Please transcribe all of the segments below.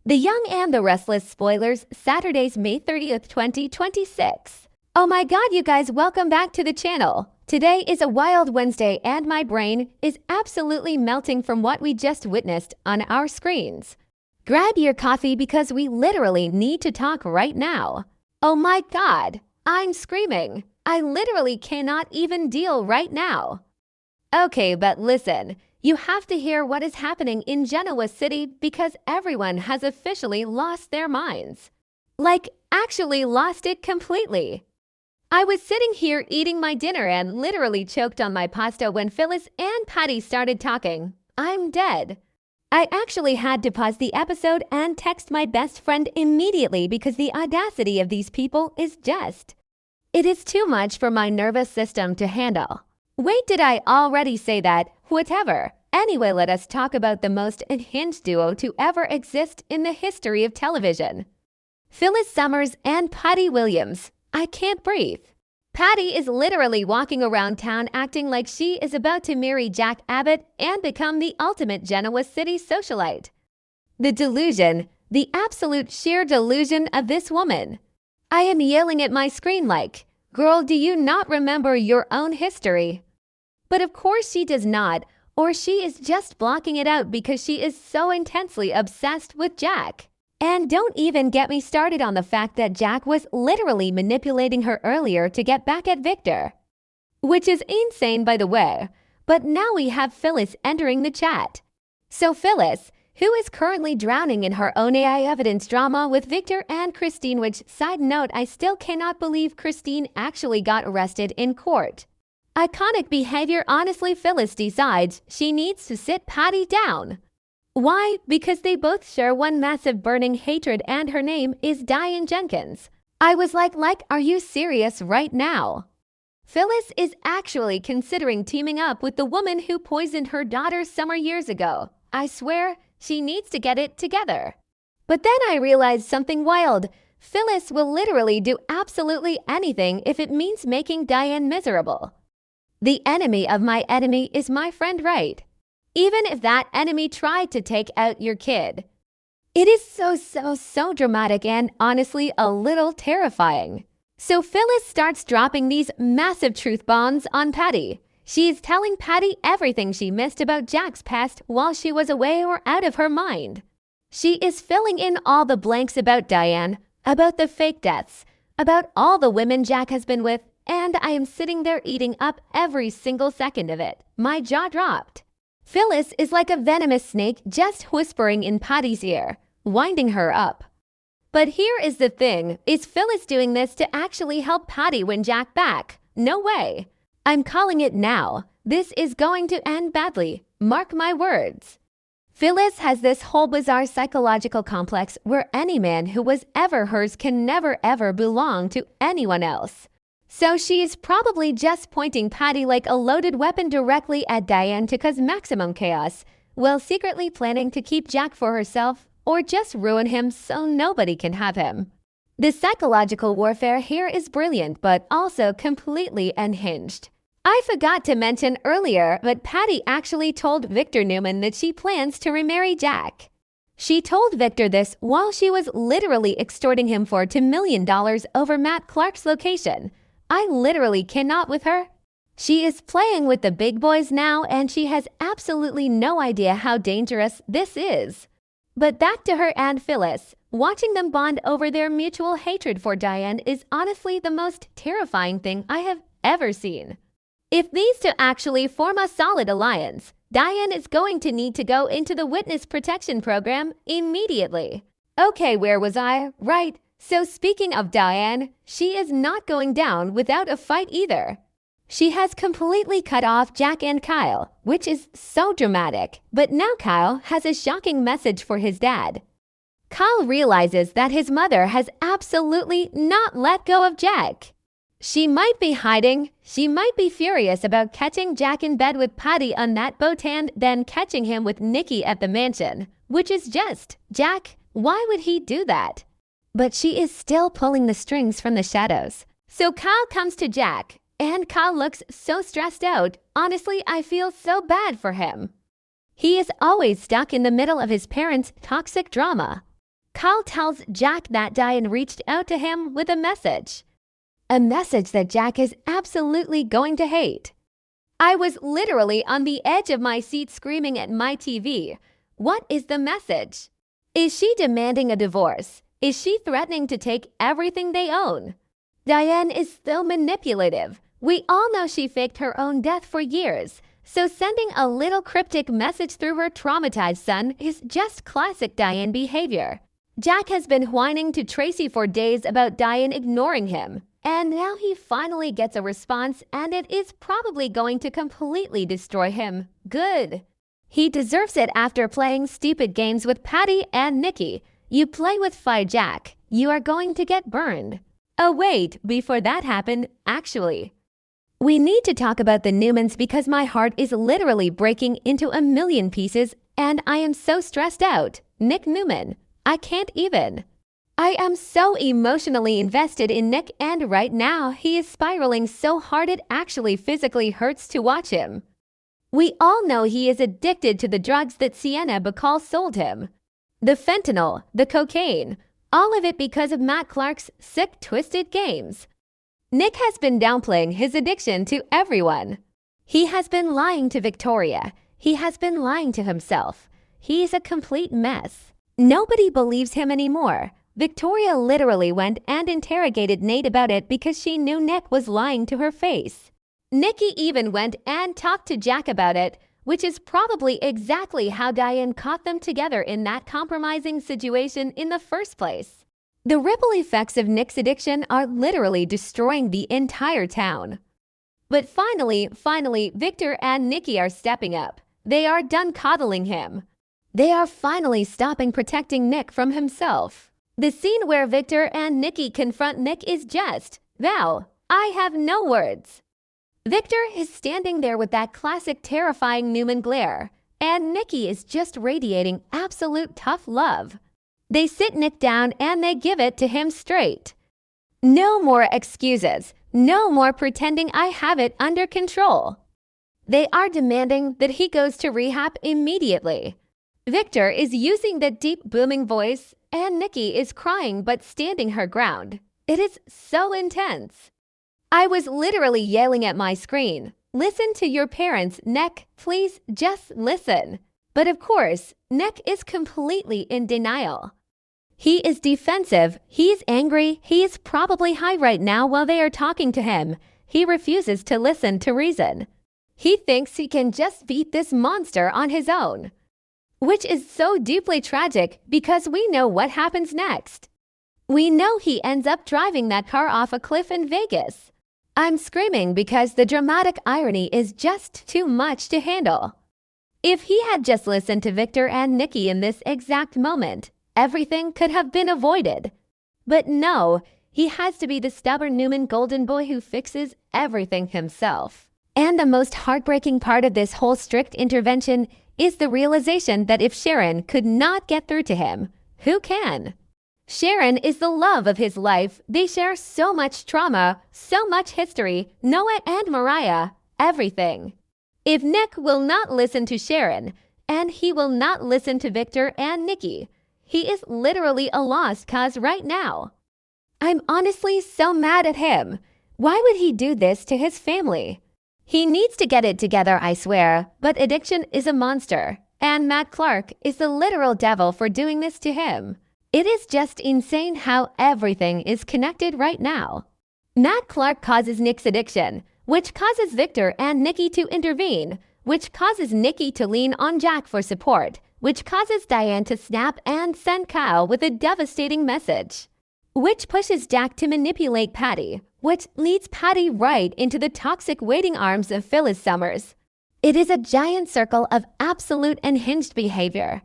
The Young and the Restless spoilers, Saturdays, May 30th, 2026. Oh my god, you guys, welcome back to the channel. Today is a wild Wednesday and my brain is absolutely melting from what we just witnessed on our screens. Grab your coffee because we literally need to talk right now. Oh my god, I'm screaming. I literally cannot even deal right now. Okay, but listen. You have to hear what is happening in Genoa City because everyone has officially lost their minds. Like, actually lost it completely. I was sitting here eating my dinner and literally choked on my pasta when Phyllis and Patty started talking. I'm dead. I actually had to pause the episode and text my best friend immediately because the audacity of these people is just. It is too much for my nervous system to handle. Wait, did I already say that? Whatever. Anyway, let us talk about the most unhinged duo to ever exist in the history of television. Phyllis Summers and Patty Williams. I can't breathe. Patty is literally walking around town acting like she is about to marry Jack Abbott and become the ultimate Genoa City socialite. The delusion, the absolute sheer delusion of this woman. I am yelling at my screen like, girl, do you not remember your own history? But of course she does not, or she is just blocking it out because she is so intensely obsessed with Jack. And don't even get me started on the fact that Jack was literally manipulating her earlier to get back at Victor. Which is insane, by the way. But now we have Phyllis entering the chat. So Phyllis, who is currently drowning in her own AI evidence drama with Victor and Christine, which, side note, I still cannot believe Christine actually got arrested in court. Iconic behavior. Honestly, Phyllis decides she needs to sit Patty down. Why? Because they both share one massive burning hatred and her name is Diane Jenkins. I was like, are you serious right now? Phyllis is actually considering teaming up with the woman who poisoned her daughter's summer years ago. I swear, she needs to get it together. But then I realized something wild. Phyllis will literally do absolutely anything if it means making Diane miserable. The enemy of my enemy is my friend, right? Even if that enemy tried to take out your kid. It is so dramatic and honestly a little terrifying. So Phyllis starts dropping these massive truth bombs on Patty. She is telling Patty everything she missed about Jack's past while she was away or out of her mind. She is filling in all the blanks about Diane, about the fake deaths, about all the women Jack has been with, and I am sitting there eating up every single second of it. My jaw dropped. Phyllis is like a venomous snake just whispering in Patty's ear, winding her up. But here is the thing, is Phyllis doing this to actually help Patty win Jack back? No way. I'm calling it now. This is going to end badly. Mark my words. Phyllis has this whole bizarre psychological complex where any man who was ever hers can never ever belong to anyone else. So she is probably just pointing Patty like a loaded weapon directly at Diane to cause maximum chaos, while secretly planning to keep Jack for herself or just ruin him so nobody can have him. The psychological warfare here is brilliant but also completely unhinged. I forgot to mention earlier, but Patty actually told Victor Newman that she plans to remarry Jack. She told Victor this while she was literally extorting him for $2 million over Matt Clark's location. I literally cannot with her. She is playing with the big boys now and she has absolutely no idea how dangerous this is. But back to her and Phyllis. Watching them bond over their mutual hatred for Diane is honestly the most terrifying thing I have ever seen. If these two actually form a solid alliance, Diane is going to need to go into the witness protection program immediately. Okay, where was I? Right. So speaking of Diane, she is not going down without a fight either. She has completely cut off Jack and Kyle, which is so dramatic. But now Kyle has a shocking message for his dad. Kyle realizes that his mother has absolutely not let go of Jack. She might be hiding. She might be furious about catching Jack in bed with Patty on that boat and then catching him with Nikki at the mansion, which is just, Jack, why would he do that? But she is still pulling the strings from the shadows. So Kyle comes to Jack, and Kyle looks so stressed out. Honestly, I feel so bad for him. He is always stuck in the middle of his parents' toxic drama. Kyle tells Jack that Diane reached out to him with a message. A message that Jack is absolutely going to hate. I was literally on the edge of my seat screaming at my TV. What is the message? Is she demanding a divorce? Is she threatening to take everything they own? Diane is so manipulative. We all know she faked her own death for years, so sending a little cryptic message through her traumatized son is just classic Diane behavior. Jack has been whining to Tracy for days about Diane ignoring him, and now he finally gets a response, and it is probably going to completely destroy him. Good. He deserves it after playing stupid games with Patty and Nikki. You play with Fire Jack, you are going to get burned. Oh wait, before that happened, actually. We need to talk about the Newmans because my heart is literally breaking into a million pieces and I am so stressed out. Nick Newman. I can't even. I am so emotionally invested in Nick and right now he is spiraling so hard it actually physically hurts to watch him. We all know he is addicted to the drugs that Sienna Bacall sold him. The fentanyl, the cocaine, all of it because of Matt Clark's sick, twisted games. Nick has been downplaying his addiction to everyone. He has been lying to Victoria. He has been lying to himself. He's a complete mess. Nobody believes him anymore. Victoria literally went and interrogated Nate about it because she knew Nick was lying to her face. Nikki even went and talked to Jack about it, which is probably exactly how Diane caught them together in that compromising situation in the first place. The ripple effects of Nick's addiction are literally destroying the entire town. But finally, Victor and Nikki are stepping up. They are done coddling him. They are finally stopping protecting Nick from himself. The scene where Victor and Nikki confront Nick is just, wow, I have no words. Victor is standing there with that classic terrifying Newman glare, and Nikki is just radiating absolute tough love. They sit Nick down and they give it to him straight. No more excuses. No more pretending I have it under control. They are demanding that he goes to rehab immediately. Victor is using the deep booming voice and Nikki is crying but standing her ground. It is so intense. I was literally yelling at my screen. Listen to your parents, Nick. Please just listen. But of course, Nick is completely in denial. He is defensive, he is angry, he is probably high right now while they are talking to him. He refuses to listen to reason. He thinks he can just beat this monster on his own. Which is so deeply tragic because we know what happens next. We know he ends up driving that car off a cliff in Vegas. I'm screaming because the dramatic irony is just too much to handle. If he had just listened to Victor and Nikki in this exact moment, everything could have been avoided. But no, he has to be the stubborn Newman golden boy who fixes everything himself. And the most heartbreaking part of this whole strict intervention is the realization that if Sharon could not get through to him, who can? Sharon is the love of his life. They share so much trauma, so much history, Noah and Mariah, everything. If Nick will not listen to Sharon, and he will not listen to Victor and Nikki, he is literally a lost cause right now. I'm honestly so mad at him. Why would he do this to his family? He needs to get it together, I swear, but addiction is a monster, and Matt Clark is the literal devil for doing this to him. It is just insane how everything is connected right now. Matt Clark causes Nick's addiction, which causes Victor and Nikki to intervene, which causes Nikki to lean on Jack for support, which causes Diane to snap and send Kyle with a devastating message, which pushes Jack to manipulate Patty, which leads Patty right into the toxic waiting arms of Phyllis Summers. It is a giant circle of absolute unhinged behavior.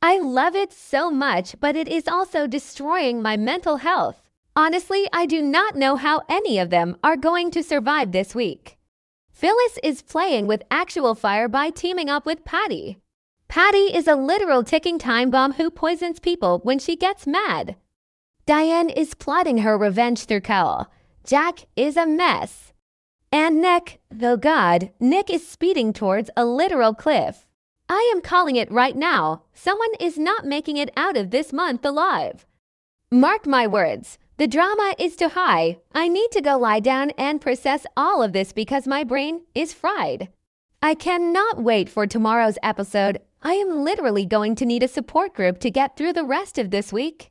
I love it so much, but it is also destroying my mental health. Honestly, I do not know how any of them are going to survive this week. Phyllis is playing with actual fire by teaming up with Patty. Patty is a literal ticking time bomb who poisons people when she gets mad. Diane is plotting her revenge through Kyle. Jack is a mess. And Nick, though God, Nick is speeding towards a literal cliff. I am calling it right now. Someone is not making it out of this month alive. Mark my words. The drama is too high. I need to go lie down and process all of this because my brain is fried. I cannot wait for tomorrow's episode. I am literally going to need a support group to get through the rest of this week.